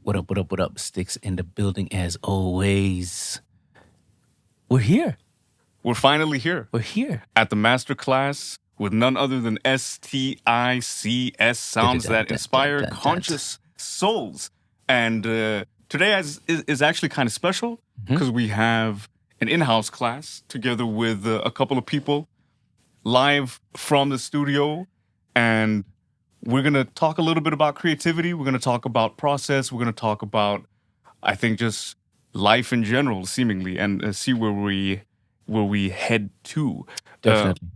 What up, what up, what up? Sticks in the building as always. We're here. We're finally here We're here. at the masterclass with none other than STICS, sounds that inspire conscious souls. And today is actually kind of special because we have an in-house class together with a couple of people live from the studio. And we're going to talk a little bit about creativity. We're going to talk about process. We're going to talk about, I think, just life in general, seemingly, and see where we head to. Definitely.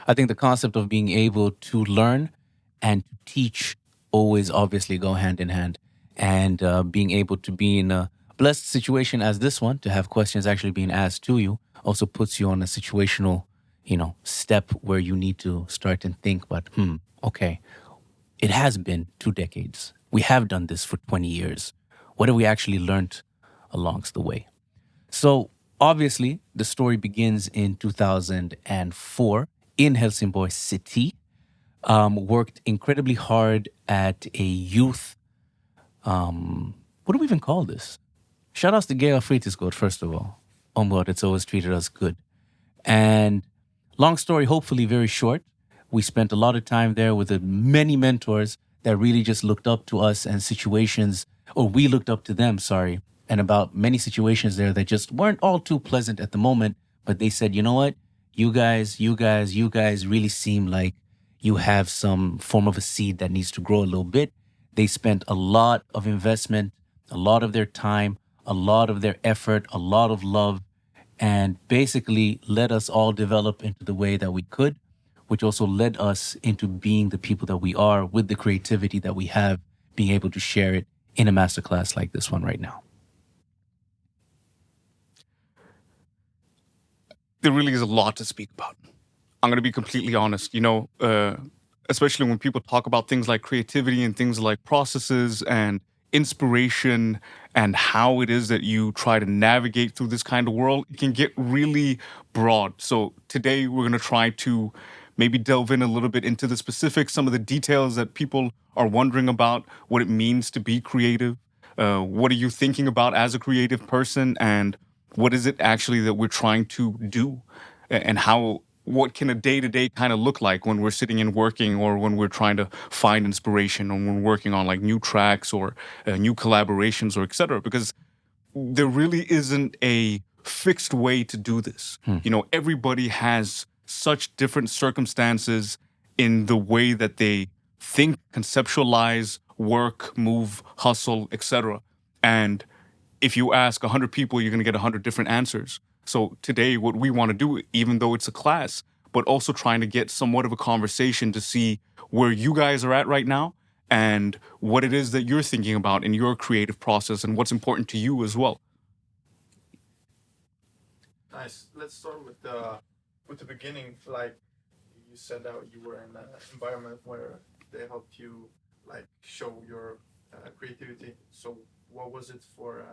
I think the concept of being able to learn and to teach always obviously go hand in hand. And being able to be in a blessed situation as this one, to have questions actually being asked to you, also puts you on a situational, step where you need to start and think, but, okay, it has been 2 decades. We have done this for 20 years. What have we actually learned along the way? So obviously, the story begins in 2004 in Helsingborg city. Worked incredibly hard at a youth. What do we even call this? Shout outs to Gaia Fritidsgård, first of all. Omgård, it's always treated us good. And long story, hopefully very short, we spent a lot of time there with many mentors that really just looked up to us and situations, or we looked up to them, sorry, and about many situations there that just weren't all too pleasant at the moment. But they said, you know what? You guys really seem like you have some form of a seed that needs to grow a little bit. They spent a lot of investment, a lot of their time, a lot of their effort, a lot of love, and basically let us all develop into the way that we could, which also led us into being the people that we are with the creativity that we have, being able to share it in a masterclass like this one right now. There really is a lot to speak about. I'm going to be completely honest, especially when people talk about things like creativity and things like processes and inspiration and how it is that you try to navigate through this kind of world, it can get really broad. So today we're going to try to maybe delve in a little bit into the specifics, some of the details that people are wondering about, what it means to be creative. What are you thinking about as a creative person, and what is it actually that we're trying to do, and what can a day-to-day kind of look like when we're sitting and working, or when we're trying to find inspiration, or when we're working on like new tracks or new collaborations or etc. Because there really isn't a fixed way to do this. Everybody has such different circumstances in the way that they think, conceptualize, work, move, hustle, etc. And if you ask 100 people, you're going to get 100 different answers. So today, what we want to do, even though it's a class, but also trying to get somewhat of a conversation to see where you guys are at right now and what it is that you're thinking about in your creative process and what's important to you as well. Nice. Let's start with the beginning. Like you said that you were in an environment where they helped you like show your creativity. So what was it for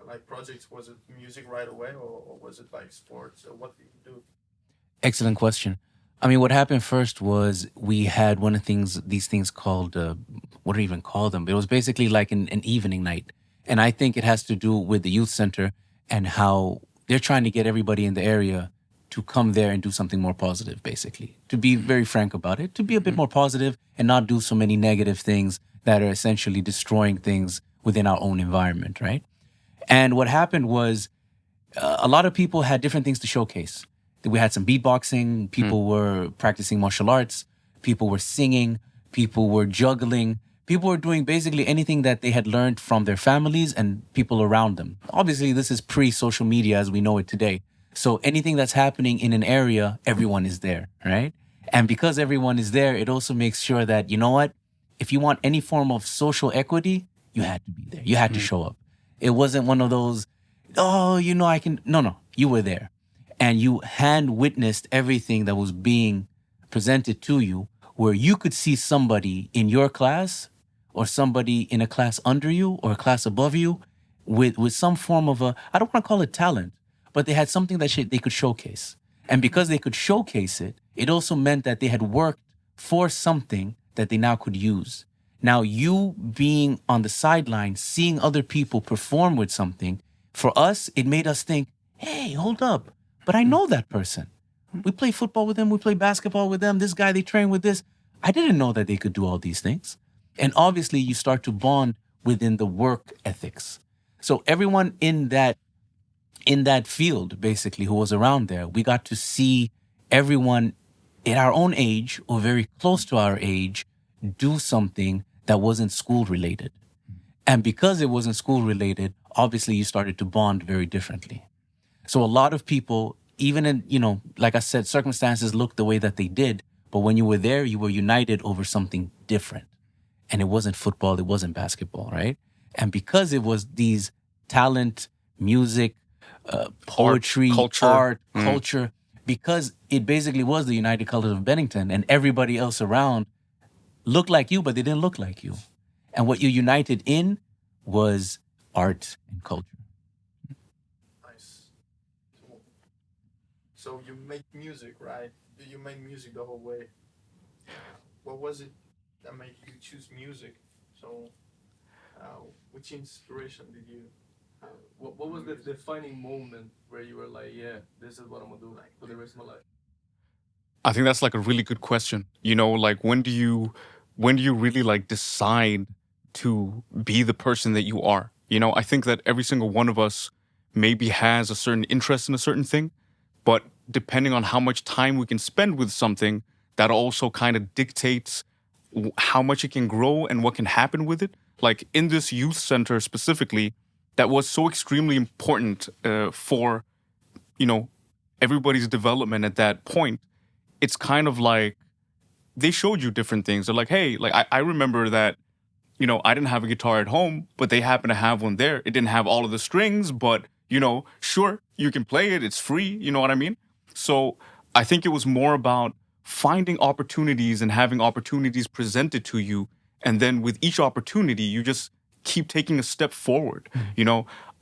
like projects? Was it music right away, or was it like sports? Or what did you do? Excellent question. I mean, what happened first was we had one of these things called, what do you even call them? But it was basically like an evening night. And I think it has to do with the youth center and how they're trying to get everybody in the area to come there and do something more positive, basically. To be very frank about it, to be a bit more positive and not do so many negative things that are essentially destroying things within our own environment, right? And what happened was a lot of people had different things to showcase. We had some beatboxing, people were practicing martial arts, people were singing, people were juggling, people were doing basically anything that they had learned from their families and people around them. Obviously, this is pre-social media as we know it today. So anything that's happening in an area, everyone is there, right? And because everyone is there, it also makes sure that, you know what? If you want any form of social equity, you had to be there. You had to show up. It wasn't one of those, I can. No, you were there. And you hand witnessed everything that was being presented to you, where you could see somebody in your class or somebody in a class under you or a class above you with some form of I don't want to call it talent, but they had something that they could showcase. And because they could showcase it, it also meant that they had worked for something that they now could use. Now, you being on the sideline, seeing other people perform with something, for us, it made us think, hey, hold up, but I know that person. We play football with them, we play basketball with them. This guy, they train with this. I didn't know that they could do all these things. And obviously, you start to bond within the work ethics. So everyone in that field, basically, who was around there, we got to see everyone at our own age or very close to our age do something that wasn't school related. And because it wasn't school related, obviously you started to bond very differently. So a lot of people, even in, like I said, circumstances looked the way that they did, but when you were there, you were united over something different. And it wasn't football, it wasn't basketball, right? And because it was these talent, music, poetry, culture. culture, because it basically was the United Colors of Bennington, and everybody else around looked like you, but they didn't look like you. And what you united in was art and culture. Nice. So you make music, right? You make music the whole way. What was it that made you choose music? So, which inspiration did you? What was the defining moment where you were like, yeah, this is what I'm gonna do for the rest of my life? I think that's like a really good question. Like when do you really like decide to be the person that you are? I think that every single one of us maybe has a certain interest in a certain thing, but depending on how much time we can spend with something, that also kind of dictates how much it can grow and what can happen with it. Like in this youth center specifically, that was so extremely important for, everybody's development at that point. It's kind of like they showed you different things. They're like, hey, like I remember that, I didn't have a guitar at home, but they happen to have one there. It didn't have all of the strings, but, sure, you can play it. It's free. You know what I mean? So I think it was more about finding opportunities and having opportunities presented to you. And then with each opportunity, you just keep taking a step forward.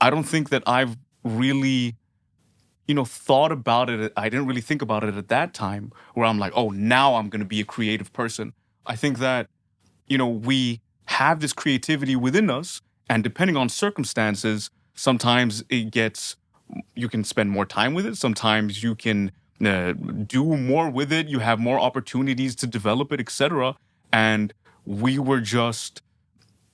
I don't think that I've really thought about it. I didn't really think about it at that time where I'm like, oh, now I'm going to be a creative person. I think that, we have this creativity within us, and depending on circumstances, sometimes you can spend more time with it. Sometimes you can do more with it. You have more opportunities to develop it, etc. And we were just,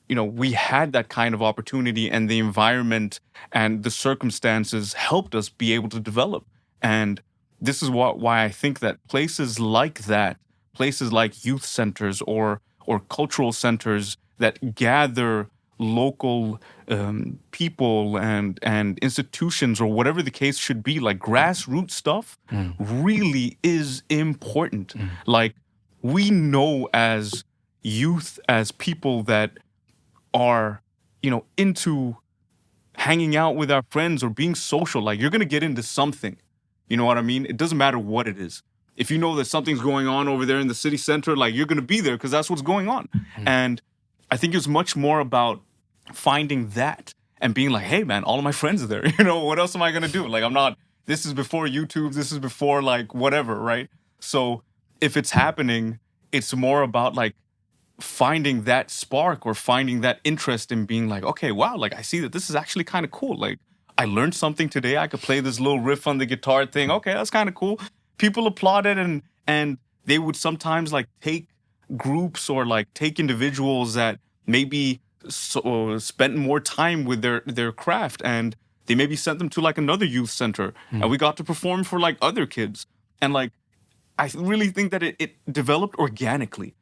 we had that kind of opportunity, and the environment and the circumstances helped us be able to develop. And this is why I think that places like that, places like youth centers or cultural centers that gather local people and institutions or whatever the case should be, like grassroots stuff, really is important. Like we know as youth, as people that are, into hanging out with our friends or being social, like you're gonna get into something. You know what I mean? It doesn't matter what it is. If you know that something's going on over there in the city center, like you're gonna be there because that's what's going on. And I think it's much more about finding that and being like, hey man, all of my friends are there. What else am I gonna do? Like this is before YouTube, this is before like whatever, right? So if it's happening, it's more about like finding that spark or finding that interest in being like, okay, wow, like I see that this is actually kind of cool. Like I learned something today. I could play this little riff on the guitar thing. Okay, that's kind of cool. People applauded, and they would sometimes like take groups or like take individuals that maybe spent more time with their craft, and they maybe sent them to like another youth center, and we got to perform for like other kids. And like I really think that it developed organically.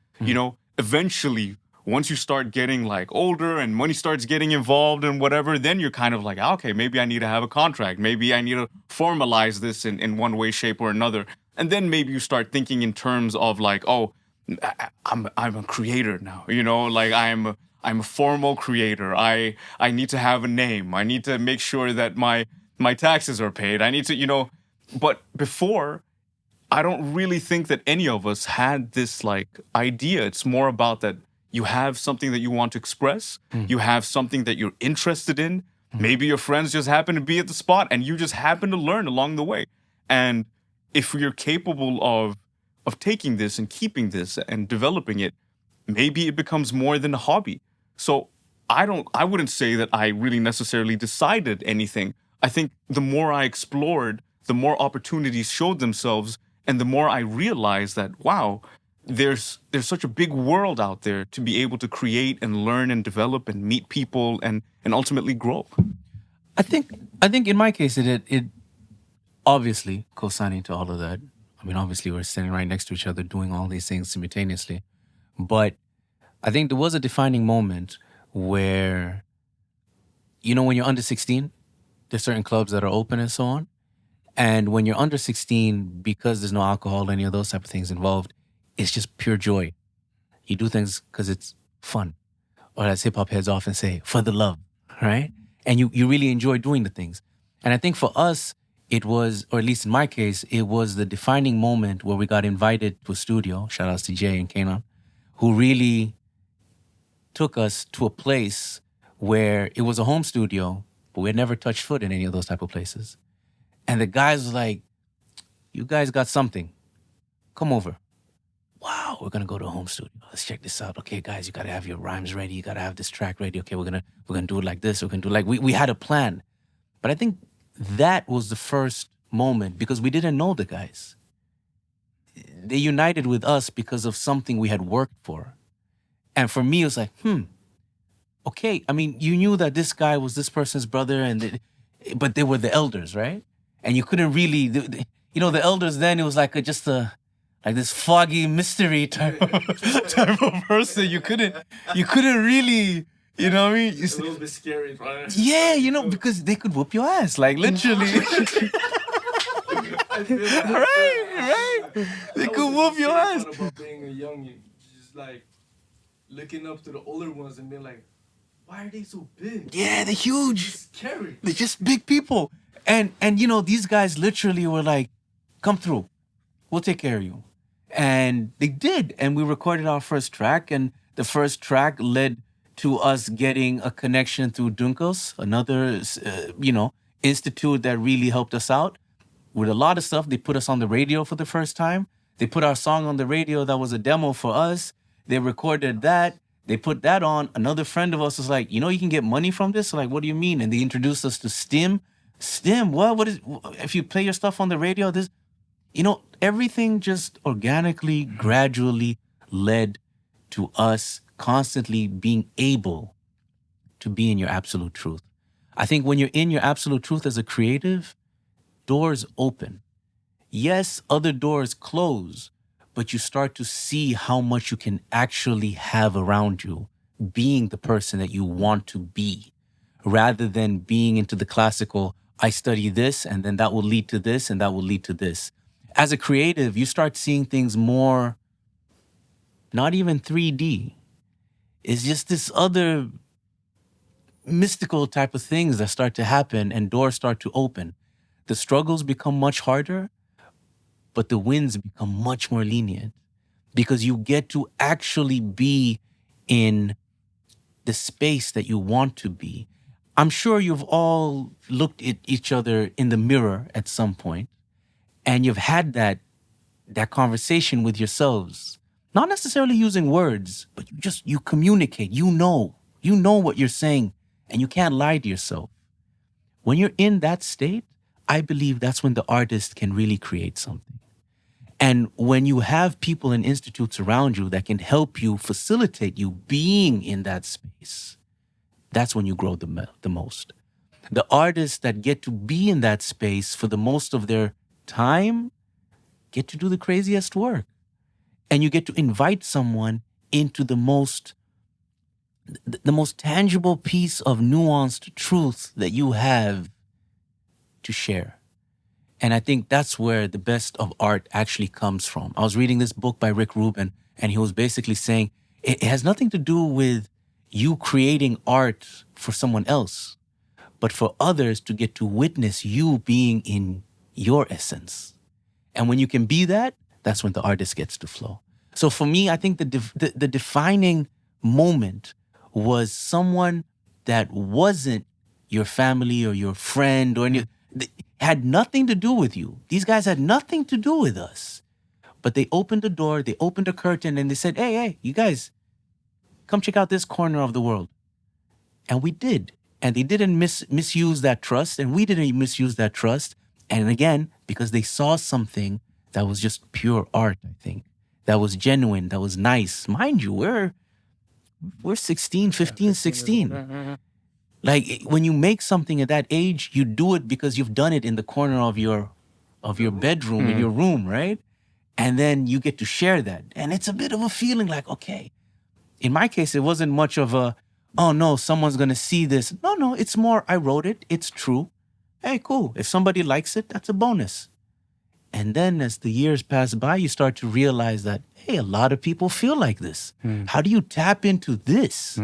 Eventually, once you start getting like older and money starts getting involved and whatever, then you're kind of like, okay, maybe I need to have a contract. Maybe I need to formalize this in one way, shape, or another. And then maybe you start thinking in terms of like, oh, I'm a creator now. Like I'm a formal creator. I need to have a name. I need to make sure that my taxes are paid. I need to, but before, I don't really think that any of us had this like idea. It's more about that you have something that you want to express. You have something that you're interested in. Maybe your friends just happen to be at the spot and you just happen to learn along the way. And if you're capable of taking this and keeping this and developing it, maybe it becomes more than a hobby. So I wouldn't say that I really necessarily decided anything. I think the more I explored, the more opportunities showed themselves, and the more I realized that, wow, there's such a big world out there to be able to create and learn and develop and meet people and ultimately grow. I think I think in my case it obviously co-signing to all of that. I mean, obviously we're sitting right next to each other doing all these things simultaneously. But I think there was a defining moment where, when you're under 16, there's certain clubs that are open and so on. And when you're under 16, because there's no alcohol, any of those type of things involved, it's just pure joy. You do things because it's fun. Or as hip hop heads often say, for the love, right? And you really enjoy doing the things. And I think for us, it was, or at least in my case, it was the defining moment where we got invited to a studio, shout outs to Jay and Kanan, who really took us to a place where it was a home studio, but we had never touched foot in any of those type of places. And the guys was like, you guys got something. Come over. Wow, we're gonna go to a home studio. Let's check this out. Okay, guys, you gotta have your rhymes ready. You gotta have this track ready. Okay, we're gonna do it like this. We're gonna do like we had a plan. But I think that was the first moment because we didn't know the guys. They united with us because of something we had worked for. And for me, it was like, okay. I mean, you knew that this guy was this person's brother, but they were the elders, right? And you couldn't really, the elders then, it was like like this foggy mystery type of person. You couldn't really, you know what I mean? It's a little bit scary, right? Yeah, because they could whoop your ass, like literally. Right. They could whoop your ass. About being a young, just like looking up to the older ones and being like, why are they so big? Yeah, they're huge. It's scary. They're just big people. And these guys literally were like, come through. We'll take care of you. And they did. And we recorded our first track. And the first track led to us getting a connection through Dunkos, another, institute that really helped us out with a lot of stuff. They put us on the radio for the first time. They put our song on the radio. That was a demo for us. They recorded that. They put that on. Another friend of us was like, you can get money from this? Like, what do you mean? And they introduced us to Stim. Stim, what is, if you play your stuff on the radio, this, everything just organically, gradually led to us constantly being able to be in your absolute truth. I think when you're in your absolute truth as a creative, doors open. Yes, other doors close, but you start to see how much you can actually have around you, being the person that you want to be, rather than being into the classical, I study this, and then that will lead to this, and that will lead to this. As a creative, you start seeing things more, not even 3D. It's just this other mystical type of things that start to happen and doors start to open. The struggles become much harder, but the wins become much more lenient because you get to actually be in the space that you want to be. I'm sure you've all looked at each other in the mirror at some point, and you've had that conversation with yourselves, not necessarily using words, but you communicate. You know what you're saying, and you can't lie to yourself. When you're in that state, I believe that's when the artist can really create something. And when you have people and institutes around you that can help you, facilitate you being in that space, that's when you grow the most. The artists that get to be in that space for the most of their time get to do the craziest work. And you get to invite someone into the most tangible piece of nuanced truth that you have to share. And I think that's where the best of art actually comes from. I was reading this book by Rick Rubin, and he was basically saying it has nothing to do with you creating art for someone else, but for others to get to witness you being in your essence. And when you can be that, that's when the artist gets to flow. So for me, I think the defining moment was someone that wasn't your family or your friend or had nothing to do with you. These guys had nothing to do with us. But they opened the door, they opened the curtain, and they said, hey, you guys, come check out this corner of the world. And we did. And they didn't misuse that trust, and we didn't misuse that trust. And again, because they saw something that was just pure art, I think, that was genuine, that was nice. Mind you, we're 16, 15, 16. Like when you make something at that age, you do it because you've done it in the corner of your bedroom, in your room, right? And then you get to share that. And it's a bit of a feeling like, okay. In my case, it wasn't much of a, oh no, someone's gonna see this. No, it's more, I wrote it, it's true. Hey, cool. If somebody likes it, that's a bonus. And then as the years pass by, you start to realize that, hey, a lot of people feel like this. How do you tap into this?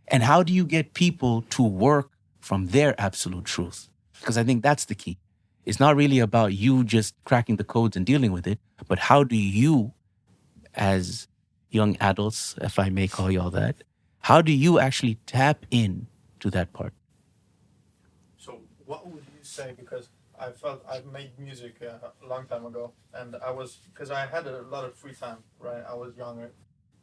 And how do you get people to work from their absolute truth? Because I think that's the key. It's not really about you just cracking the codes and dealing with it, but how do you, as young adults, if I may call you all that, how do you actually tap in to that part? So what would you say? Because I felt I made music a long time ago, and because I had a lot of free time, right? I was younger,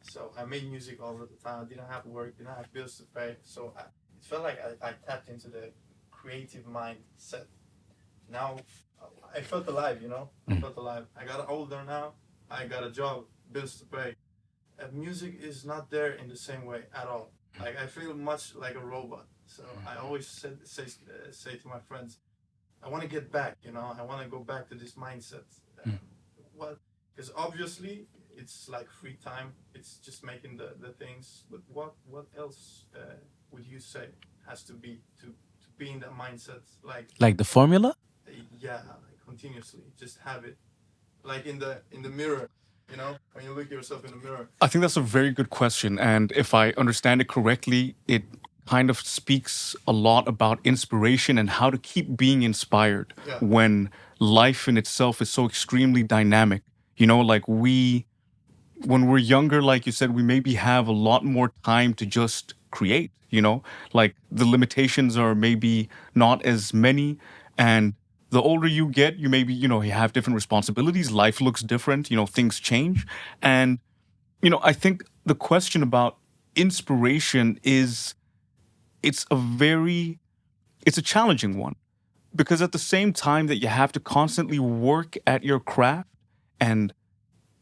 so I made music all the time. I didn't have work, didn't have bills to pay, so it felt like I tapped into the creative mindset. Now I felt alive, you know. I felt alive. I got older now. I got a job, bills to pay. Music is not there in the same way at all. Like I feel much like a robot. So I always say to my friends, I want to get back. You know, I want to go back to this mindset. What? Because obviously it's like free time. It's just making the things. But what else would you say has to be to be in that mindset? Like the formula? Yeah, like continuously, just have it. Like in the mirror. You know, when you look at yourself in the mirror. I think that's a very good question. And if I understand it correctly, it kind of speaks a lot about inspiration and how to keep being inspired when life in itself is so extremely dynamic. You know, like when we're younger, like you said, we maybe have a lot more time to just create, you know, like the limitations are maybe not as many. And the older you get, you maybe, you know, you have different responsibilities. Life looks different, you know, things change. And, you know, I think the question about inspiration it's a challenging one because at the same time that you have to constantly work at your craft and,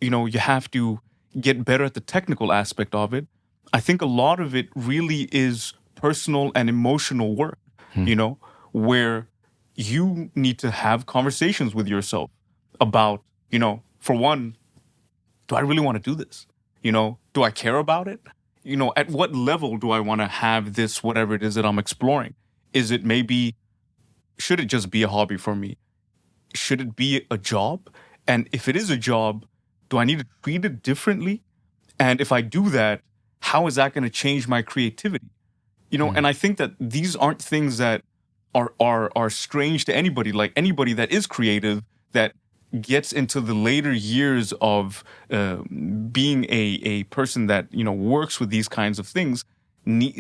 you know, you have to get better at the technical aspect of it, I think a lot of it really is personal and emotional work, you know, where you need to have conversations with yourself about, you know, for one, do I really want to do this? You know, do I care about it? You know, at what level do I want to have this, whatever it is that I'm exploring? Is it should it just be a hobby for me? Should it be a job? And if it is a job, do I need to treat it differently? And if I do that, how is that going to change my creativity? You know, and I think that these aren't things that are strange to anybody. Like anybody that is creative that gets into the later years of being a person that, you know, works with these kinds of things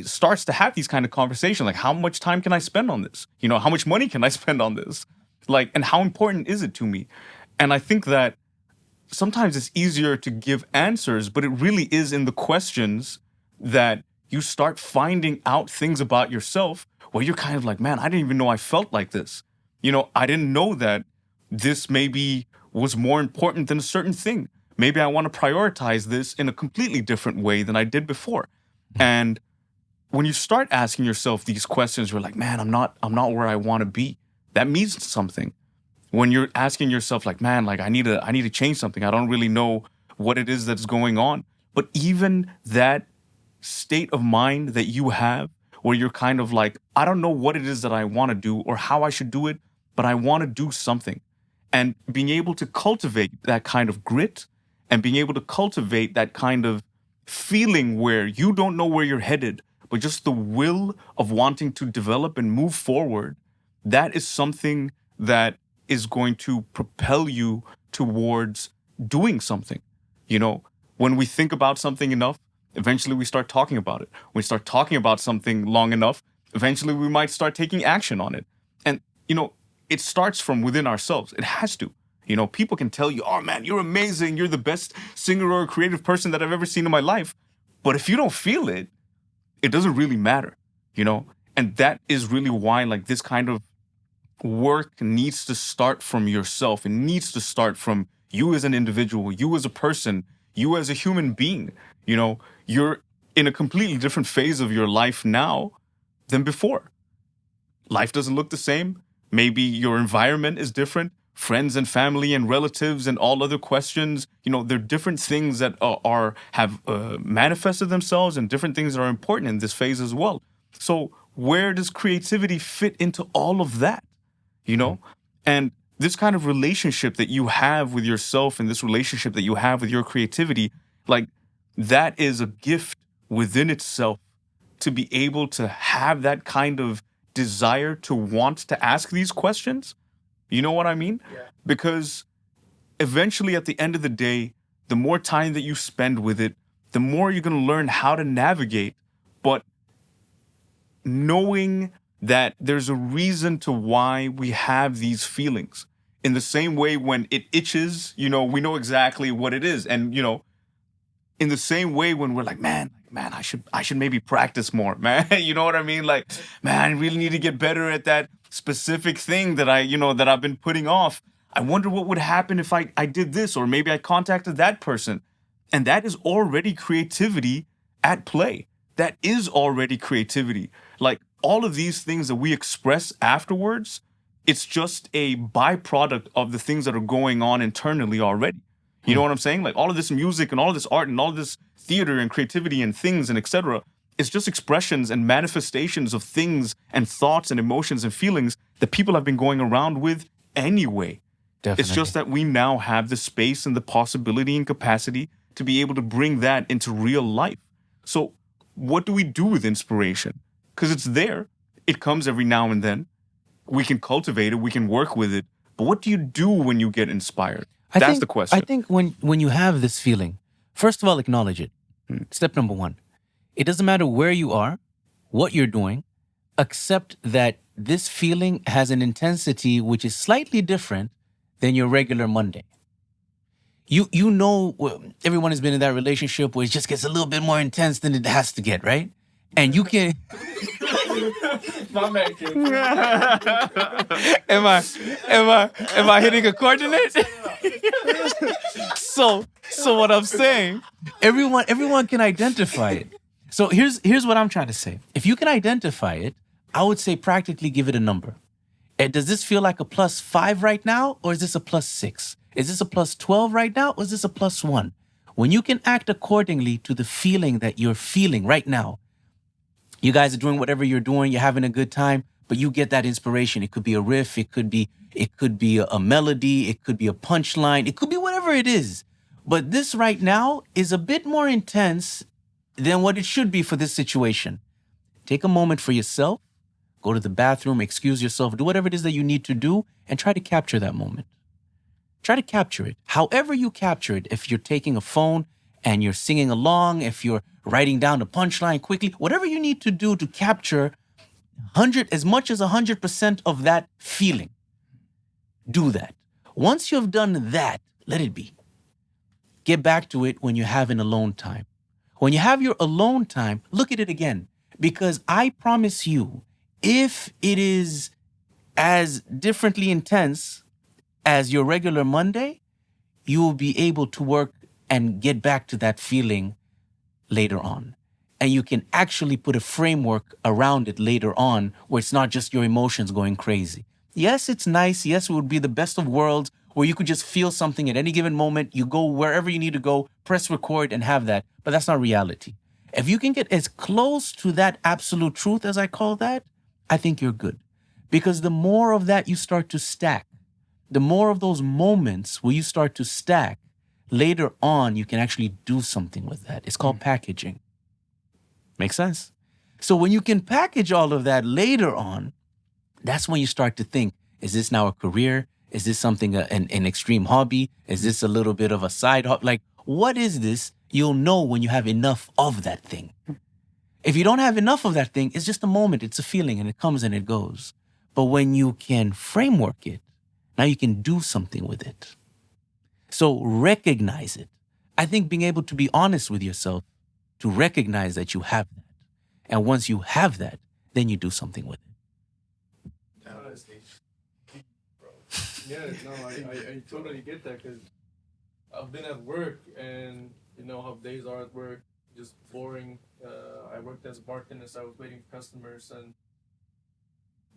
starts to have these kind of conversations. Like, how much time can I spend on this? You know, how much money can I spend on this? Like, and how important is it to me? And I think that sometimes it's easier to give answers, but it really is in the questions that you start finding out things about yourself where you're kind of like, man, I didn't even know I felt like this. You know, I didn't know that this maybe was more important than a certain thing. Maybe I want to prioritize this in a completely different way than I did before. And when you start asking yourself these questions, you're like, man, I'm not where I want to be. That means something. When you're asking yourself like, man, like I need to change something. I don't really know what it is that's going on. But even that state of mind that you have where you're kind of like, I don't know what it is that I want to do or how I should do it, but I want to do something. And being able to cultivate that kind of grit and being able to cultivate that kind of feeling where you don't know where you're headed, but just the will of wanting to develop and move forward, that is something that is going to propel you towards doing something. You know, when we think about something enough, eventually we start talking about it. When we start talking about something long enough, eventually we might start taking action on it. And, you know, it starts from within ourselves. It has to. You know, people can tell you, oh man, you're amazing. You're the best singer or creative person that I've ever seen in my life. But if you don't feel it, it doesn't really matter, you know? And that is really why, like, this kind of work needs to start from yourself. It needs to start from you as an individual, you as a person, you as a human being. You know, you're in a completely different phase of your life now than before. Life doesn't look the same. Maybe your environment is different. Friends and family and relatives and all other questions, you know, there are different things that have manifested themselves, and different things that are important in this phase as well. So where does creativity fit into all of that? You know, and this kind of relationship that you have with yourself, and this relationship that you have with your creativity, like, that is a gift within itself, to be able to have that kind of desire to want to ask these questions. You know what I mean? Yeah. Because eventually, at the end of the day, the more time that you spend with it, the more you're going to learn how to navigate. But knowing that there's a reason to why we have these feelings. In the same way, when it itches, you know, we know exactly what it is. And, you know, in the same way, when we're like, man, I should maybe practice more, man. You know what I mean? Like, man, I really need to get better at that specific thing that I've been putting off. I wonder what would happen if I did this, or maybe I contacted that person. And that is already creativity at play. That is already creativity. Like, all of these things that we express afterwards, it's just a byproduct of the things that are going on internally already. You know what I'm saying? Like, all of this music and all of this art and all of this theater and creativity and things and etc. It's just expressions and manifestations of things and thoughts and emotions and feelings that people have been going around with anyway. Definitely. It's just that we now have the space and the possibility and capacity to be able to bring that into real life. So what do we do with inspiration? Because it's there. It comes every now and then. We can cultivate it. We can work with it. But what do you do when you get inspired? That's the question. I think when you have this feeling, first of all, acknowledge it. Step number one. It doesn't matter where you are, what you're doing, accept that this feeling has an intensity which is slightly different than your regular Monday. You know, everyone has been in that relationship where it just gets a little bit more intense than it has to get, right? And you can... My man can. Am I hitting a coordinate? So what I'm saying, everyone can identify it. So here's what I'm trying to say. If you can identify it, I would say practically give it a number. Does this feel like a +5 right now, or is this a +6? Is this a +12 right now, or is this a +1? When you can act accordingly to the feeling that you're feeling right now, you guys are doing whatever you're doing, you're having a good time, but you get that inspiration. It could be a riff, it could be a melody, it could be a punchline, it could be whatever it is. But this right now is a bit more intense than what it should be for this situation. Take a moment for yourself, go to the bathroom, excuse yourself, do whatever it is that you need to do, and try to capture that moment. Try to capture it. However you capture it, if you're taking a phone and you're singing along, if you're writing down the punchline quickly, whatever you need to do to capture as much as 100% of that feeling, do that. Once you have done that, let it be. Get back to it when you have an alone time. When you have your alone time, look at it again. Because I promise you, if it is as differently intense as your regular Monday, you will be able to work and get back to that feeling later on. And you can actually put a framework around it later on where it's not just your emotions going crazy. Yes, it's nice. Yes, it would be the best of worlds where you could just feel something at any given moment. You go wherever you need to go, press record and have that. But that's not reality. If you can get as close to that absolute truth, as I call that, I think you're good. Because the more of that you start to stack, the more of those moments where you start to stack, later on, you can actually do something with that. It's called packaging. Make sense? So when you can package all of that later on, that's when you start to think, is this now a career? Is this something, an extreme hobby? Is this a little bit of a side hobby? Like, what is this? You'll know when you have enough of that thing. If you don't have enough of that thing, it's just a moment, it's a feeling, and it comes and it goes. But when you can framework it, now you can do something with it. So recognize it. I think being able to be honest with yourself to recognize that you have that. And once you have that, then you do something with it. Honestly. Yeah, no, I totally get that because I've been at work and you know how days are at work, just boring. I worked as a bartender, so I was waiting for customers, and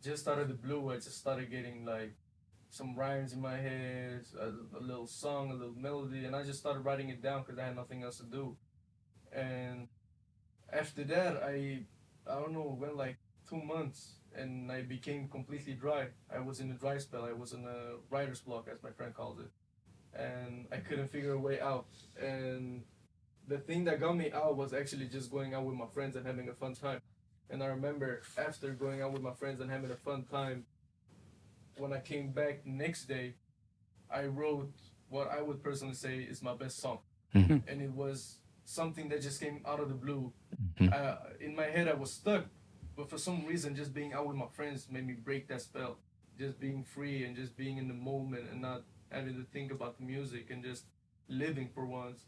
just out of the blue, I just started getting like some rhymes in my head, a little song, a little melody, and I just started writing it down because I had nothing else to do. And after that, I don't know, went like 2 months, and I became completely dry. I was in a dry spell. I was in a writer's block, as my friend calls it, and I couldn't figure a way out. And the thing that got me out was actually just going out with my friends and having a fun time. And I remember after going out with my friends and having a fun time, when I came back next day, I wrote what I would personally say is my best song. Mhm. And it was something that just came out of the blue. Mhm. In my head, I was stuck, but for some reason, just being out with my friends made me break that spell. Just being free and just being in the moment and not having to think about the music and just living for once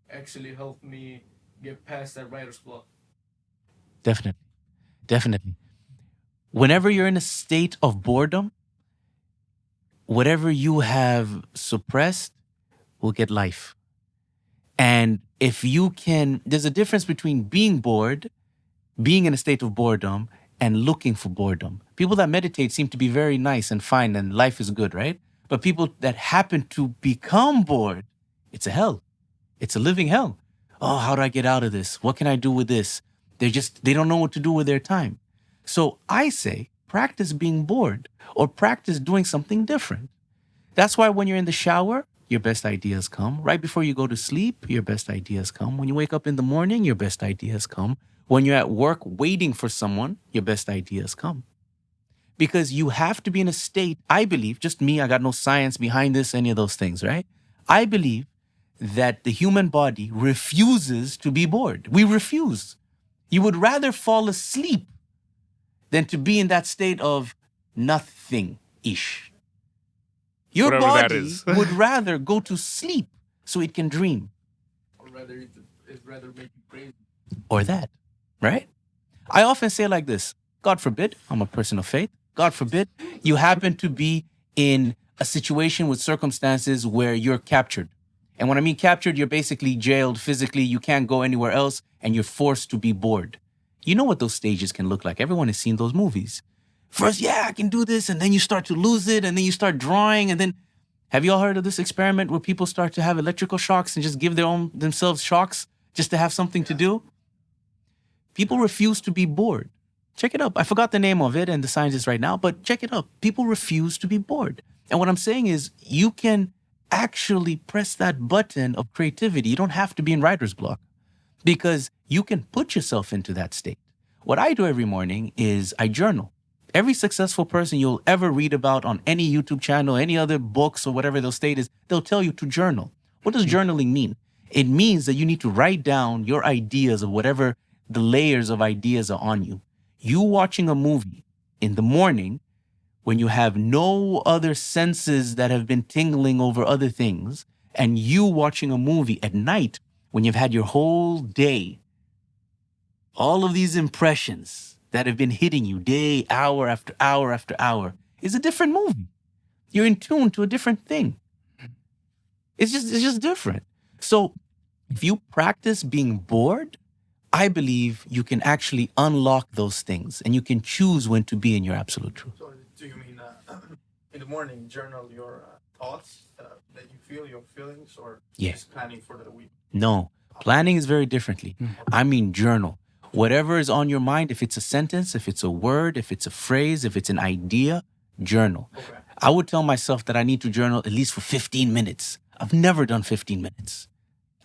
actually helped me get past that writer's block. Definitely. Definitely. Whenever you're in a state of boredom, whatever you have suppressed will get life. And if you can, there's a difference between being bored, being in a state of boredom, and looking for boredom. People that meditate seem to be very nice and fine and life is good, right? But people that happen to become bored, it's a hell. It's a living hell. Oh, how do I get out of this? What can I do with this? They don't know what to do with their time. So I say, practice being bored or practice doing something different. That's why when you're in the shower, your best ideas come. Right before you go to sleep, your best ideas come. When you wake up in the morning, your best ideas come. When you're at work waiting for someone, your best ideas come. Because you have to be in a state, I believe, just me, I got no science behind this, any of those things, right? I believe that the human body refuses to be bored. We refuse. You would rather fall asleep than to be in that state of nothing ish. Your Whatever that body is. would rather go to sleep so it can dream Or rather, it'd rather make you crazy. or that, right? I often say like this, God forbid, I'm a person of faith. God forbid you happen to be in a situation with circumstances where you're captured. And when I mean captured, you're basically jailed physically. You can't go anywhere else and you're forced to be bored. You know what those stages can look like. Everyone has seen those movies. First, yeah, I can do this. And then you start to lose it. And then you start drawing. And then, have you all heard of this experiment where people start to have electrical shocks and just give themselves shocks just to have something to do? People refuse to be bored. Check it up. I forgot the name of it and the scientist right now, but check it up. People refuse to be bored. And what I'm saying is you can actually press that button of creativity. You don't have to be in writer's block because you can put yourself into that state. What I do every morning is I journal. Every successful person you'll ever read about on any YouTube channel, any other books or whatever they'll state is, they'll tell you to journal. What does journaling mean? It means that you need to write down your ideas of whatever the layers of ideas are on you. You watching a movie in the morning when you have no other senses that have been tingling over other things, and you watching a movie at night when you've had your whole day, all of these impressions that have been hitting you day, hour after hour after hour, is a different movie. You're in tune to a different thing. It's just different. So if you practice being bored, I believe you can actually unlock those things and you can choose when to be in your absolute truth. So, do you mean in the morning journal your thoughts that you feel, your feelings, or Yeah. just planning for the week? No, planning is very differently. I mean, journal. Whatever is on your mind, if it's a sentence, if it's a word, if it's a phrase, if it's an idea, journal. Okay. I would tell myself that I need to journal at least for 15 minutes. I've never done 15 minutes.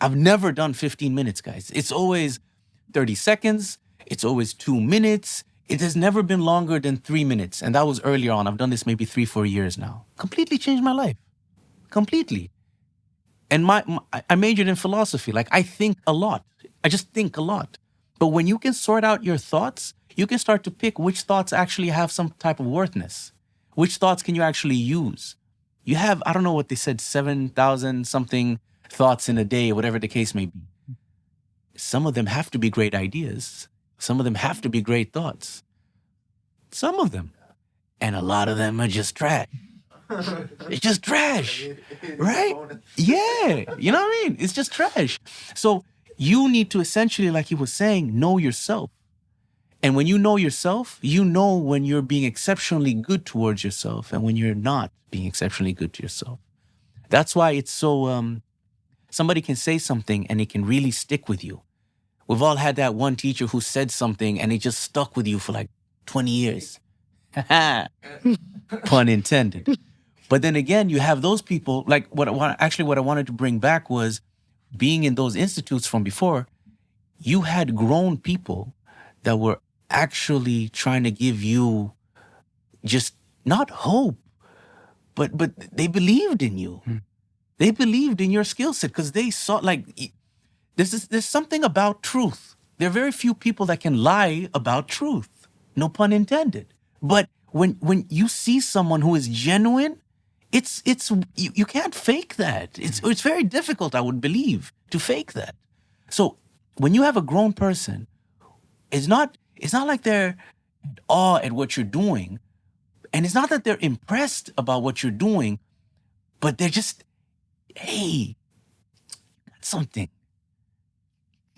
I've never done 15 minutes, guys. It's always 30 seconds. It's always 2 minutes. It has never been longer than 3 minutes. And that was earlier on. I've done this maybe 3-4 years now. Completely changed my life. Completely. And I majored in philosophy. Like, I think a lot. I just think a lot. But when you can sort out your thoughts, you can start to pick which thoughts actually have some type of worthness. Which thoughts can you actually use? You have, I don't know what they said, 7,000 something thoughts in a day, whatever the case may be. some of them have to be great ideas. Some of them have to be great thoughts. Some of them. And a lot of them are just trash. It's just trash, right? Yeah. You know what I mean? It's just trash. So you need to essentially, like he was saying, know yourself. And when you know yourself, you know when you're being exceptionally good towards yourself and when you're not being exceptionally good to yourself. That's why it's so, somebody can say something and it can really stick with you. We've all had that one teacher who said something and it just stuck with you for like 20 years. Pun intended. But then again, you have those people, like what I wanted to bring back was being in those institutes from before, you had grown people that were actually trying to give you just not hope, but they believed in you. They believed in your skill set because they saw there's something about truth. There are very few people that can lie about truth. No pun intended. But when you see someone who is genuine, it's you can't fake that. It's very difficult, I would believe, to fake that. So when you have a grown person, it's not like they're at awe at what you're doing, and it's not that they're impressed about what you're doing, but they're just, hey, you got something.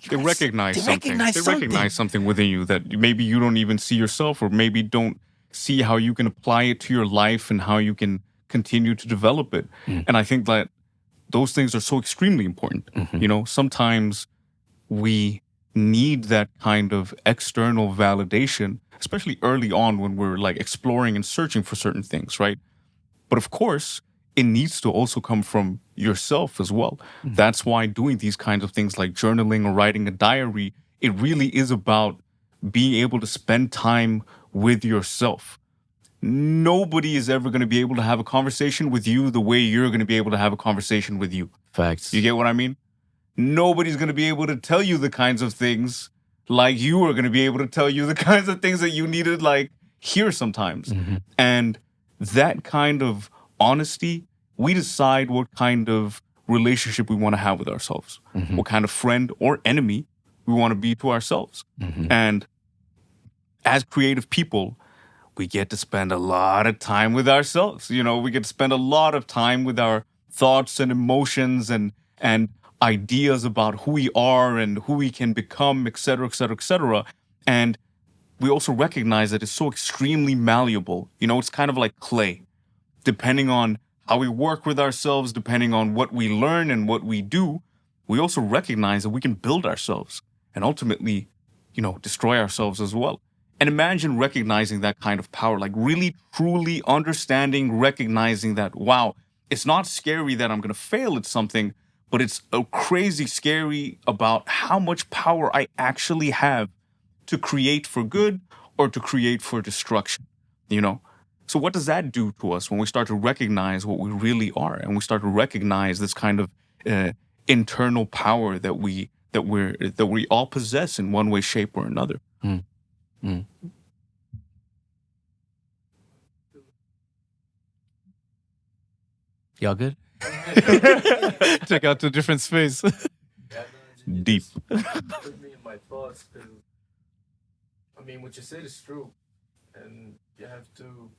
They recognize They something. recognize They something. recognize something within you that maybe you don't even see yourself, or maybe don't see how you can apply it to your life and how you can continue to develop it. And I think that those things are so extremely important. You know, sometimes we need that kind of external validation, especially early on when we're like exploring and searching for certain things, right? But of course, it needs to also come from yourself as well. That's why doing these kinds of things like journaling or writing a diary, it really is about being able to spend time with yourself. Nobody is ever going to be able to have a conversation with you the way you're going to be able to have a conversation with you. Facts. You get what I mean? Nobody's going to be able to tell you the kinds of things like you are going to be able to tell you the kinds of things that you need to like hear sometimes. And that kind of honesty, we decide what kind of relationship we want to have with ourselves, what kind of friend or enemy we want to be to ourselves. And as creative people, we get to spend a lot of time with ourselves. You know, we get to spend a lot of time with our thoughts and emotions and ideas about who we are and who we can become, et cetera, et cetera, et cetera. And we also recognize that it's so extremely malleable. You know, it's kind of like clay. Depending on how we work with ourselves, depending on what we learn and what we do, we also recognize that we can build ourselves and ultimately, you know, destroy ourselves as well. And imagine recognizing that kind of power, like really, truly understanding, recognizing that, wow, it's not scary that I'm going to fail at something, but it's a crazy scary about how much power I actually have to create for good or to create for destruction, you know? So what does that do to us when we start to recognize what we really are and we start to recognize this kind of internal power that we all possess in one way, shape, or another? Y'all good? Check out to a different space. Deep. Put me in my thoughts because, I mean, what you said is true, and you have to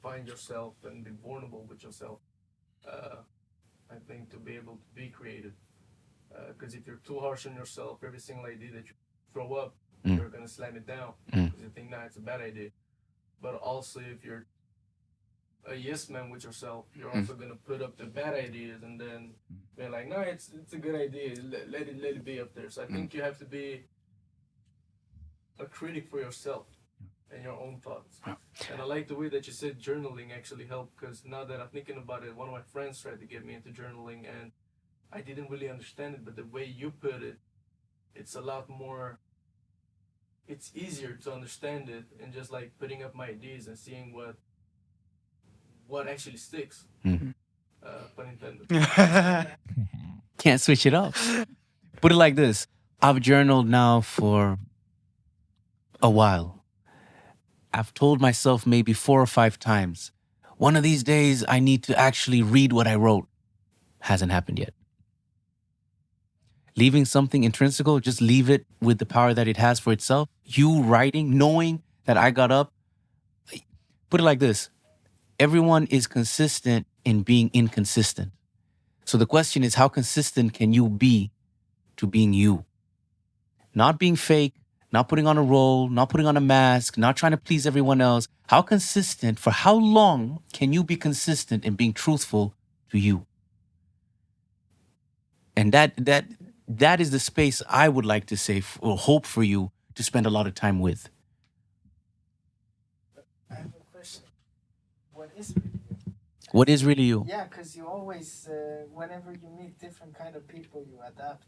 find yourself and be vulnerable with yourself. I think to be able to be creative, because if you're too harsh on yourself, every single idea that you throw up, you're gonna slam it down because you think, nah, it's a bad idea. But also, if you're a yes man with yourself, you're also gonna put up the bad ideas and then be like, no, it's a good idea. Let it be up there. So I think you have to be a critic for yourself and your own thoughts. And I like the way that you said journaling actually helped, because now that I'm thinking about it, one of my friends tried to get me into journaling and I didn't really understand it, but the way you put it, it's a lot more, it's easier to understand it, and just like putting up my ideas and seeing what actually sticks. Pun intended. Can't switch it up. Put it like this. I've journaled now for a while. I've told myself maybe 4 or 5 times, one of these days I need to actually read what I wrote. Hasn't happened yet. leaving something intrinsical, just leave it with the power that it has for itself. You writing, knowing that I got up, put it like this: everyone is consistent in being inconsistent. So the question is, how consistent can you be to being you? Not being fake, not putting on a role, not putting on a mask, not trying to please everyone else. How consistent, for how long can you be consistent in being truthful to you? And that is the space I would like to say or hope for you to spend a lot of time with. I have a question. What is really you? What is really you? Yeah, because you always, whenever you meet different kind of people, you adapt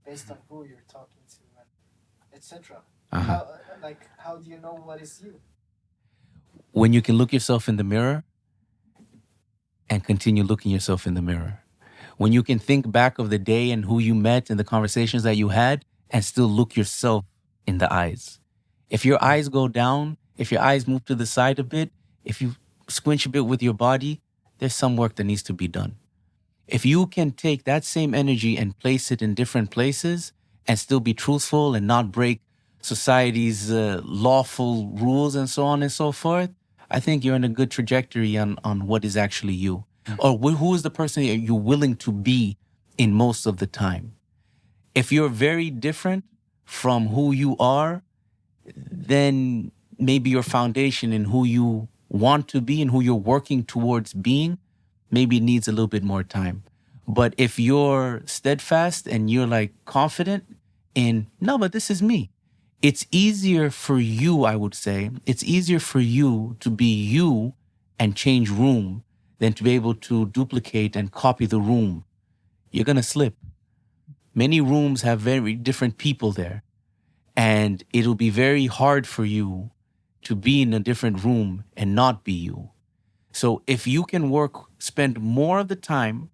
based on who you're talking to, and etc. Uh-huh. How do you know what is you? When you can look yourself in the mirror and continue looking yourself in the mirror. When you can think back of the day and who you met and the conversations that you had and still look yourself in the eyes. If your eyes go down, if your eyes move to the side a bit, if you squinch a bit with your body, there's some work that needs to be done. If you can take that same energy and place it in different places and still be truthful and not break society's lawful rules and so on and so forth, I think you're in a good trajectory on what is actually you. Or who is the person that you're willing to be in most of the time. If you're very different from who you are, then maybe your foundation in who you want to be and who you're working towards being maybe needs a little bit more time. But if you're steadfast and you're like confident in, no, but this is me, it's easier for you, I would say, it's easier for you to be you and change room than to be able to duplicate and copy the room. You're going to slip. Many rooms have very different people there. And it'll be very hard for you to be in a different room and not be you. So if you can spend more of the time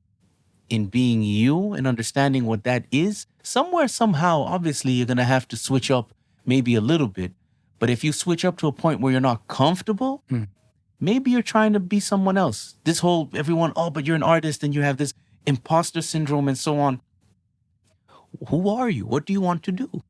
in being you and understanding what that is, somewhere, somehow, obviously, you're going to have to switch up maybe a little bit. But if you switch up to a point where you're not comfortable, maybe you're trying to be someone else. This whole everyone, oh, but you're an artist and you have this imposter syndrome and so on. Who are you? What do you want to do?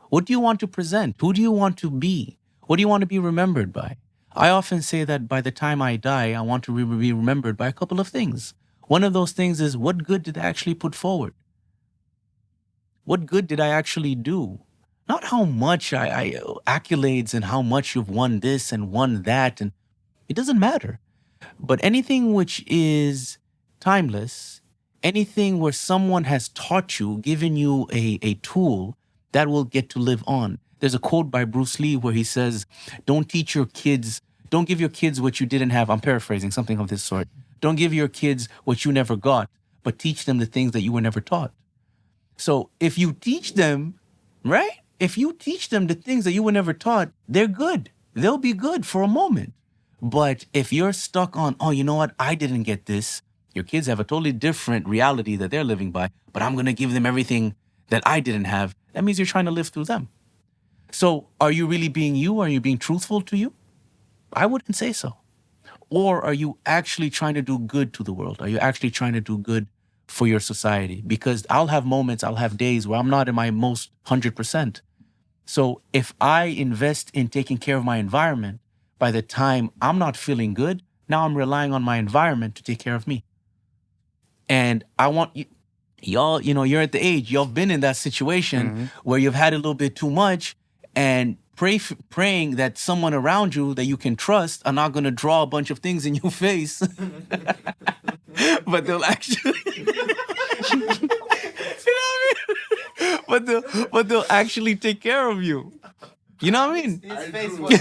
What do you want to present? Who do you want to be? What do you want to be remembered by? I often say that by the time I die, I want to be remembered by a couple of things. One of those things is, what good did I actually put forward? What good did I actually do? Not how much I accolades and how much you've won this and won that, and it doesn't matter. But anything which is timeless, anything where someone has taught you, given you a tool that will get to live on. There's a quote by Bruce Lee where he says, don't give your kids what you didn't have. I'm paraphrasing, something of this sort. Don't give your kids what you never got, but teach them the things that you were never taught. So if you teach them, right? If you teach them the things that you were never taught, they're good. They'll be good for a moment. But if you're stuck on, oh, you know what? I didn't get this. Your kids have a totally different reality that they're living by, but I'm going to give them everything that I didn't have. That means you're trying to live through them. So are you really being you? Are you being truthful to you? I wouldn't say so. Or are you actually trying to do good to the world? Are you actually trying to do good for your society? Because I'll have moments, I'll have days where I'm not in my most 100%. So if I invest in taking care of my environment, by the time I'm not feeling good, now I'm relying on my environment to take care of me. And I want y'all, you're at the age, y'all been in that situation where you've had a little bit too much, and praying that someone around you that you can trust are not going to draw a bunch of things in your face, but they'll actually, you know what I mean? But they'll actually take care of you. You know what I mean? His face was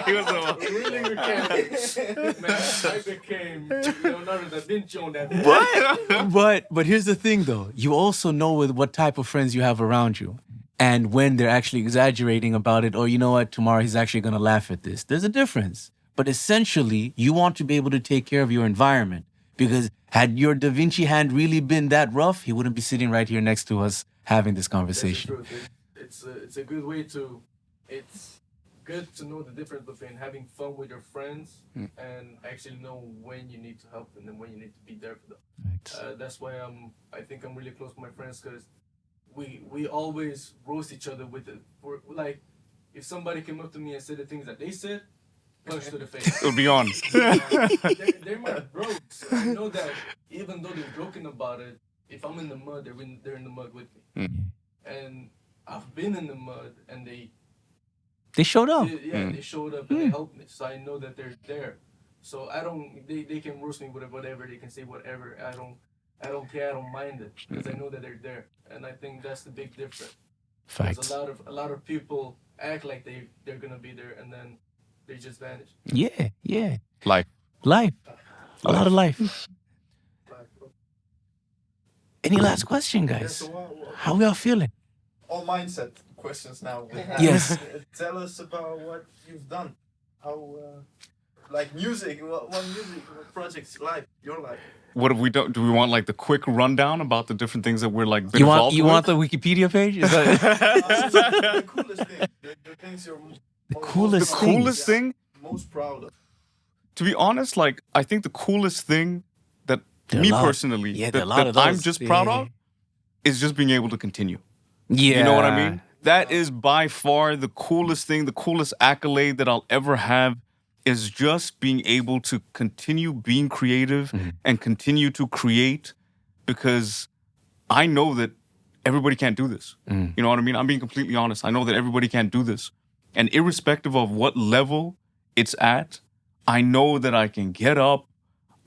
He was a- Really, we can't. Man, I became Leonardo da Vinci on that. But here's the thing, though. You also know with what type of friends you have around you, and when they're actually exaggerating about it, or you know what, tomorrow he's actually going to laugh at this. There's a difference. But essentially, you want to be able to take care of your environment, because had your Da Vinci hand really been that rough, he wouldn't be sitting right here next to us having this That's the conversation. truth. It's a good way to. good to know the difference between having fun with your friends and actually know when you need to help them and when you need to be there for them. That's why I think I'm really close with my friends because we always roast each other with it. Like, if somebody came up to me and said the things that they said, punch to the face. It'll be on. They're my bros. So I know that even though they're joking about it, if I'm in the mud, they're in the mud with me. And I've been in the mud, and they showed up. they showed up and they helped me. So I know that they're there. So I don't. They can roast me with whatever. They can say whatever. I don't care. I don't mind it because I know that they're there. And I think that's the big difference. Facts. Because a lot of people act like they're gonna be there, and then they just vanish. Yeah. Life. A lot of life. Any last question, Yeah, guys? so How we all feeling? all mindset questions now. Yes. Tell us about what you've done. How, like music, what music, what projects, life, your life. What have we done? Do we want like the quick rundown about the different things that we're like been You want involved with? want the Wikipedia page? Is that The coolest thing, the things you're coolest the thing. coolest thing? most proud of. To be honest, like I think the coolest thing that There are me a lot. personally Yeah, there are that, a lot that of I'm those. just proud Yeah. of is just being able to continue. Yeah. You know what I mean? That is by far the coolest thing, the coolest accolade that I'll ever have is just being able to continue being creative and continue to create because I know that everybody can't do this. You know what I mean? I'm being completely honest. I know that everybody can't do this. And irrespective of what level it's at, I know that I can get up,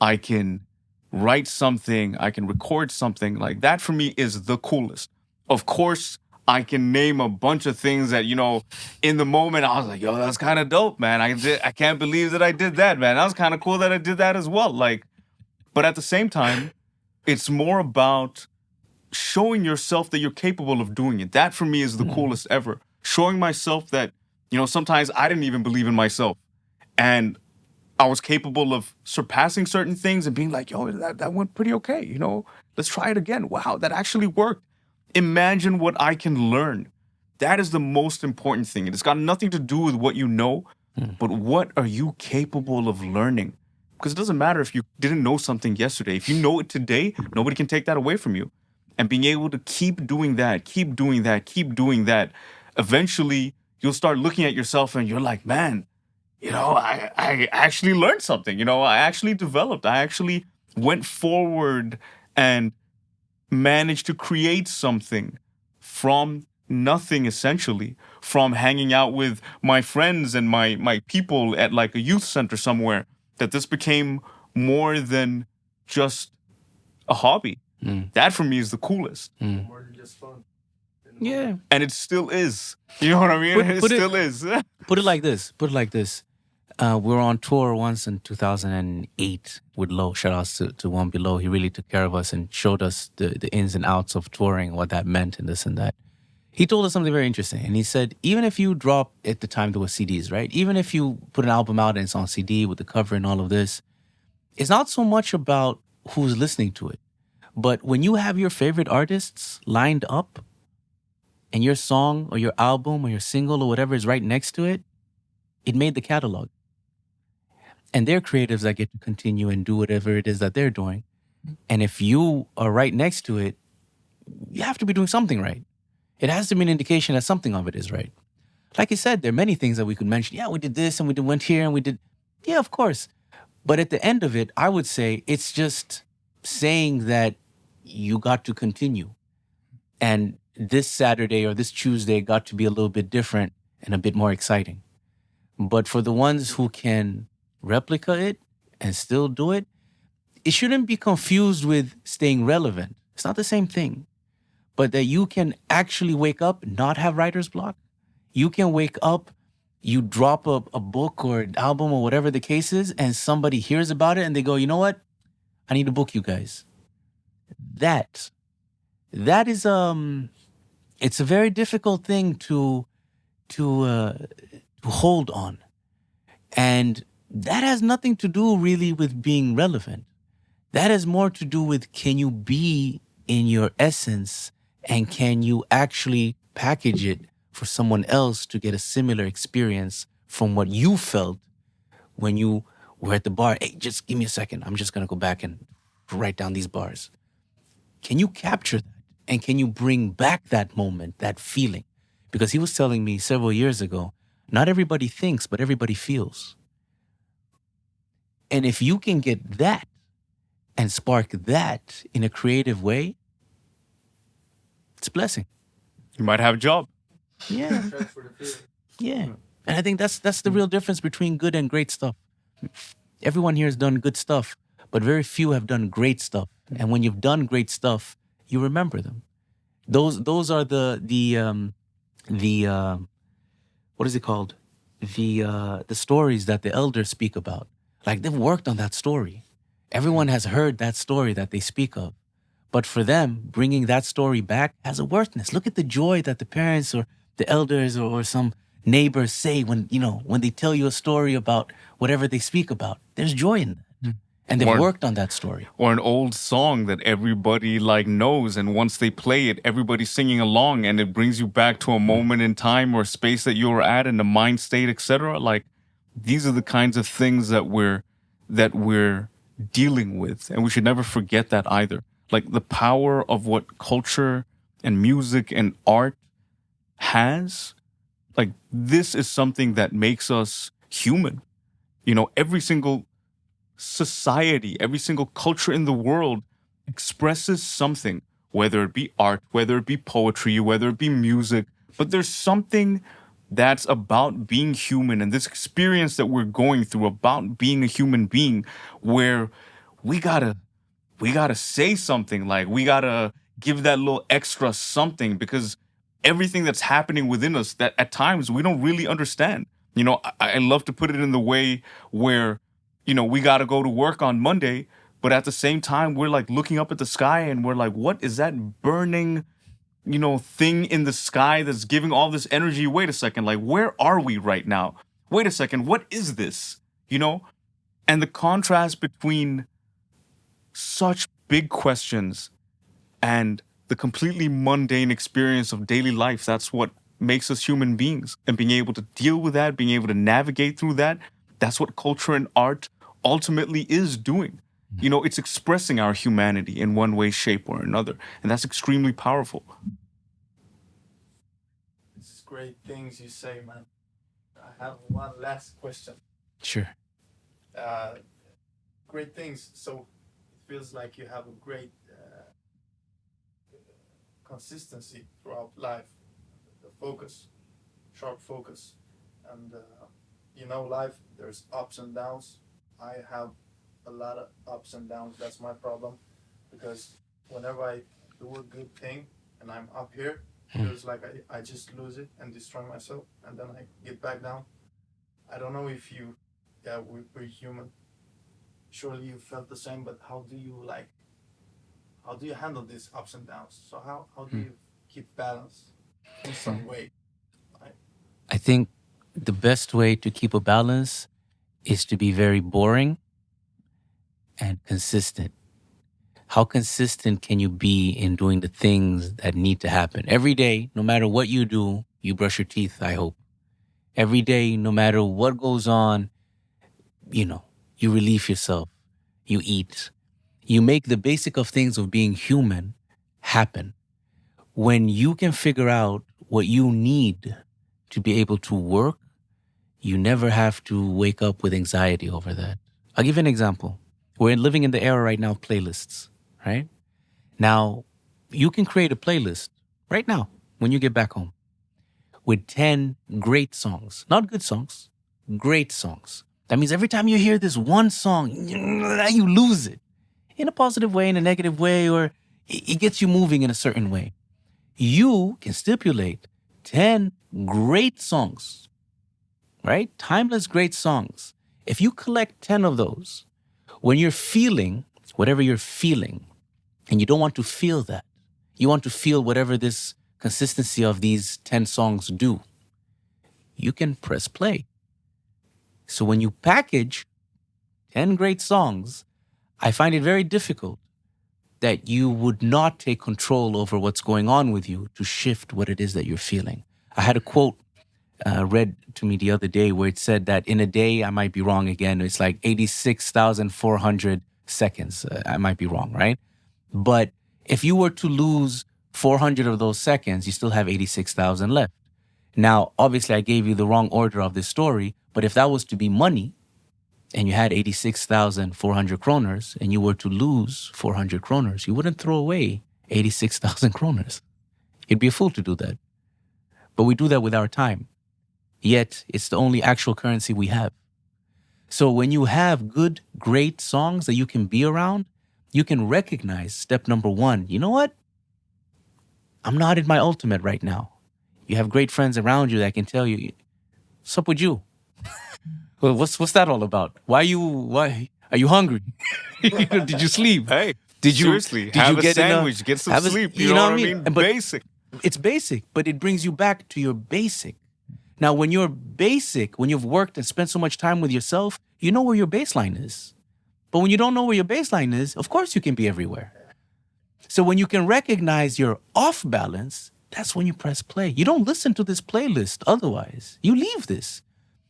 I can write something, I can record something. Like that for me is the coolest. Of course, I can name a bunch of things that, you know, in the moment I was like, yo, that's kind of dope, man. I can't believe that I did that, man. That was kind of cool that I did that as well. Like, but at the same time, it's more about showing yourself that you're capable of doing it. That for me is the coolest ever. Showing myself that, you know, sometimes I didn't even believe in myself. And I was capable of surpassing certain things and being like, yo, that went pretty okay. You know, let's try it again. Wow, that actually worked. Imagine what I can learn. That is the most important thing. It's got nothing to do with what you know, but what are you capable of learning? Because it doesn't matter if you didn't know something yesterday. If you know it today, nobody can take that away from you. And being able to keep doing that, keep doing that, keep doing that, eventually you'll start looking at yourself and you're like, man, you know, I actually learned something. You know, I actually developed. I actually went forward and managed to create something from nothing, essentially, from hanging out with my friends and my people at like a youth center somewhere, that this became more than just a hobby. That for me is the coolest. More than just fun. Yeah. And it still is. You know what I mean? It still is. Put it like this. We were on tour once in 2008 with Lo. Shout outs to One Below. He really took care of us and showed us the ins and outs of touring, what that meant and this and that. He told us something very interesting. And he said, even if you drop, at the time there were CDs, right? Even if you put an album out and it's on CD with the cover and all of this, it's not so much about who's listening to it. But when you have your favorite artists lined up and your song or your album or your single or whatever is right next to it, it made the catalog. And they're creatives that get to continue and do whatever it is that they're doing. And if you are right next to it, you have to be doing something right. It has to be an indication that something of it is right. Like you said, there are many things that we could mention. Yeah, we did this and we went here and we did. Yeah, of course. But at the end of it, I would say it's just saying that you got to continue. And this Saturday or this Tuesday got to be a little bit different and a bit more exciting. But for the ones who can replica it and still do it, it shouldn't be confused with staying relevant. It's not the same thing. But that you can actually wake up, not have writer's block. You can wake up, you drop a book or an album or whatever the case is, and somebody hears about it and they go, you know what? I need to book you guys. That is it's a very difficult thing to hold on. And that has nothing to do really with being relevant. That has more to do with, can you be in your essence and can you actually package it for someone else to get a similar experience from what you felt when you were at the bar. Hey, just give me a second. I'm just going to go back and write down these bars. Can you capture that? And can you bring back that moment, that feeling? Because he was telling me several years ago, not everybody thinks, but everybody feels. And if you can get that and spark that in a creative way, it's a blessing. You might have a job. Yeah. Transfer the feeling. Yeah. And I think that's the real difference between good and great stuff. Everyone here has done good stuff, but very few have done great stuff. And when you've done great stuff, you remember them. Those are the what is it called? The stories that the elders speak about. Like they've worked on that story. Everyone has heard that story that they speak of. But for them, bringing that story back has a worthness. Look at the joy that the parents or the elders or some neighbors say when, when they tell you a story about whatever they speak about. There's joy in that. And they've Or- worked on that story. Or an old song that everybody like knows, and once they play it, everybody's singing along, and it brings you back to a moment in time or space that you were at, in the mind state, etc. Like these are the kinds of things that we're dealing with, and we should never forget that either. Like the power of what culture and music and art has. Like this is something that makes us human. Every single society, every single culture in the world expresses something, whether it be art, whether it be poetry, whether it be music. But there's something that's about being human, and this experience that we're going through about being a human being, where we gotta say something, like we gotta give that little extra something, because everything that's happening within us that at times we don't really understand. I love to put it in the way where we got to go to work on Monday, but at the same time, we're like looking up at the sky and we're like, what is that burning, thing in the sky that's giving all this energy? Wait a second, like, where are we right now? Wait a second, what is this? And the contrast between such big questions and the completely mundane experience of daily life, that's what makes us human beings. And being able to deal with that, being able to navigate through that, that's what culture and art ultimately is doing. It's expressing our humanity in one way, shape, or another. And that's extremely powerful. This is great things you say, man. I have one last question. Sure. Great things. So it feels like you have a great consistency throughout life. The focus, sharp focus. And life, there's ups and downs. I have a lot of ups and downs. That's my problem, because whenever I do a good thing and I'm up here, it feels like I just lose it and destroy myself, and then I get back down. I don't know if we're human. Surely you felt the same, but how do you handle these ups and downs? So how do you keep balance in some way? I think the best way to keep a balance is to be very boring and consistent. How consistent can you be in doing the things that need to happen? Every day, no matter what you do, you brush your teeth, I hope. Every day, no matter what goes on, you relieve yourself, you eat. You make the basic of things of being human happen. When you can figure out what you need to be able to work, you never have to wake up with anxiety over that. I'll give you an example. We're living in the era right now of playlists, right? Now, you can create a playlist right now when you get back home with 10 great songs. Not good songs, great songs. That means every time you hear this one song, you lose it in a positive way, in a negative way, or it gets you moving in a certain way. You can stipulate 10 great songs, right? Timeless great songs. If you collect 10 of those, when you're feeling whatever you're feeling, and you don't want to feel that, you want to feel whatever this consistency of these 10 songs do, you can press play. So when you package 10 great songs, I find it very difficult that you would not take control over what's going on with you to shift what it is that you're feeling. I had a quote read to me the other day where it said that in a day, I might be wrong again, it's like 86,400 seconds. I might be wrong, right? But if you were to lose 400 of those seconds, you still have 86,000 left. Now, obviously, I gave you the wrong order of this story, but if that was to be money and you had 86,400 kroners and you were to lose 400 kroners, you wouldn't throw away 86,000 kroners. You'd be a fool to do that. But we do that with our time. Yet, it's the only actual currency we have. So when you have good, great songs that you can be around, you can recognize step number one. You know what? I'm not in my ultimate right now. You have great friends around you that can tell you, what's up with you? Well, what's that all about? Why are you hungry? Did you sleep? Hey, Did you seriously, did have you a get sandwich, get some have a- sleep. You know what I mean? But Basic. it's basic, but it brings you back to your basic. Now, when you're basic, when you've worked and spent so much time with yourself, you know where your baseline is. But when you don't know where your baseline is, of course you can be everywhere. So when you can recognize your off balance, that's when you press play. You don't listen to this playlist otherwise. You leave this.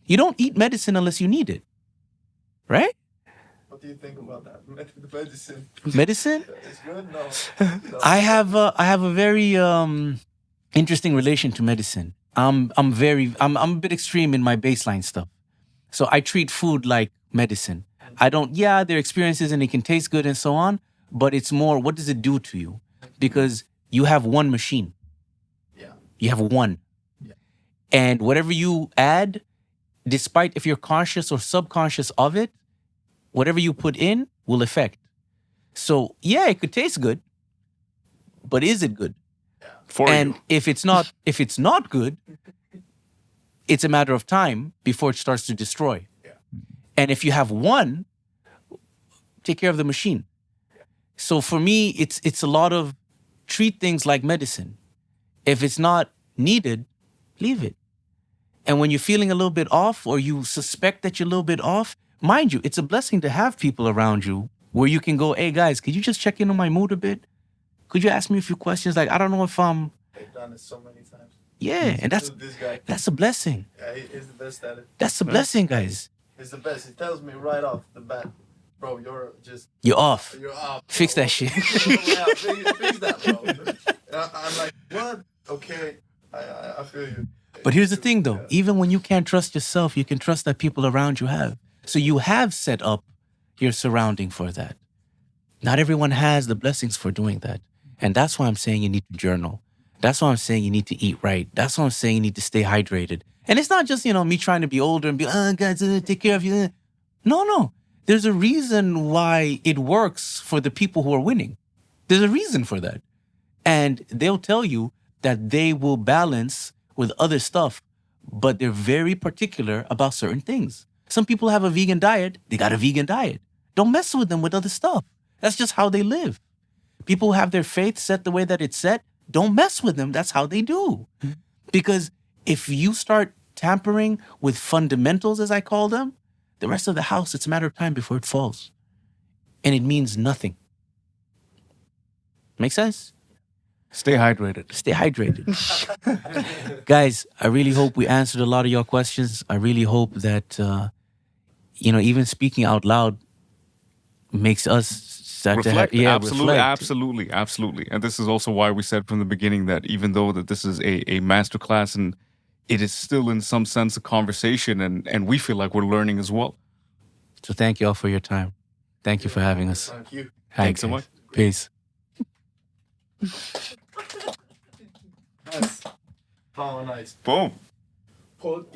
You don't eat medicine unless you need it. Right? What do you think about that? The medicine. Medicine? It's good? No. No. I have a very interesting relation to medicine. I'm a bit extreme in my baseline stuff. So I treat food like medicine. I don't, yeah, there are experiences and it can taste good and so on, but it's more, what does it do to you? Because you have one machine. Yeah. You have one. Yeah. And whatever you add, despite if you're conscious or subconscious of it, whatever you put in will affect. So yeah, it could taste good, but is it good? For And you. if it's not good, it's a matter of time before it starts to destroy. Yeah. And if you have one, take care of the machine. So for me, it's a lot of treat things like medicine. If it's not needed, leave it. And when you're feeling a little bit off or you suspect that you're a little bit off, mind you, it's a blessing to have people around you where you can go, hey guys, could you just check in on my mood a bit? Could you ask me a few questions? Like, I don't know if I'm, I've done it so many times. yeah, and This guy. that's a blessing. Yeah, he's the best at it. That's a blessing, guys. He's the best. He tells me right off the bat, bro, you're You're off. up. Fix bro. that shit. Yeah, fix that, bro. And I'm like, what? Okay, I feel you. But here's the thing though, even when you can't trust yourself, you can trust that people around you have. So you have set up your surrounding for that. Not everyone has the blessings for doing that. And that's why I'm saying you need to journal. That's why I'm saying you need to eat right. That's why I'm saying you need to stay hydrated. And it's not just, me trying to be older and be, guys, take care of you. No. There's a reason why it works for the people who are winning. There's a reason for that. And they'll tell you that they will balance with other stuff, but they're very particular about certain things. Some people have a vegan diet. They got a vegan diet. Don't mess with them with other stuff. That's just how they live. People who have their faith set the way that it's set, don't mess with them. That's how they do. Because if you start tampering with fundamentals, as I call them, the rest of the house, it's a matter of time before it falls. And it means nothing. Make sense? Stay hydrated. Stay hydrated. Guys, I really hope we answered a lot of your questions. I really hope that, even speaking out loud makes us start Reflect. to have, Absolutely. And this is also why we said from the beginning that even though that this is a masterclass and it is still in some sense a conversation and we feel like we're learning as well. So thank you all for your time. Thank you for having us. Thank you. Hi, Thanks so guys. much. Peace. Nice. Oh, nice. Boom. Podcast.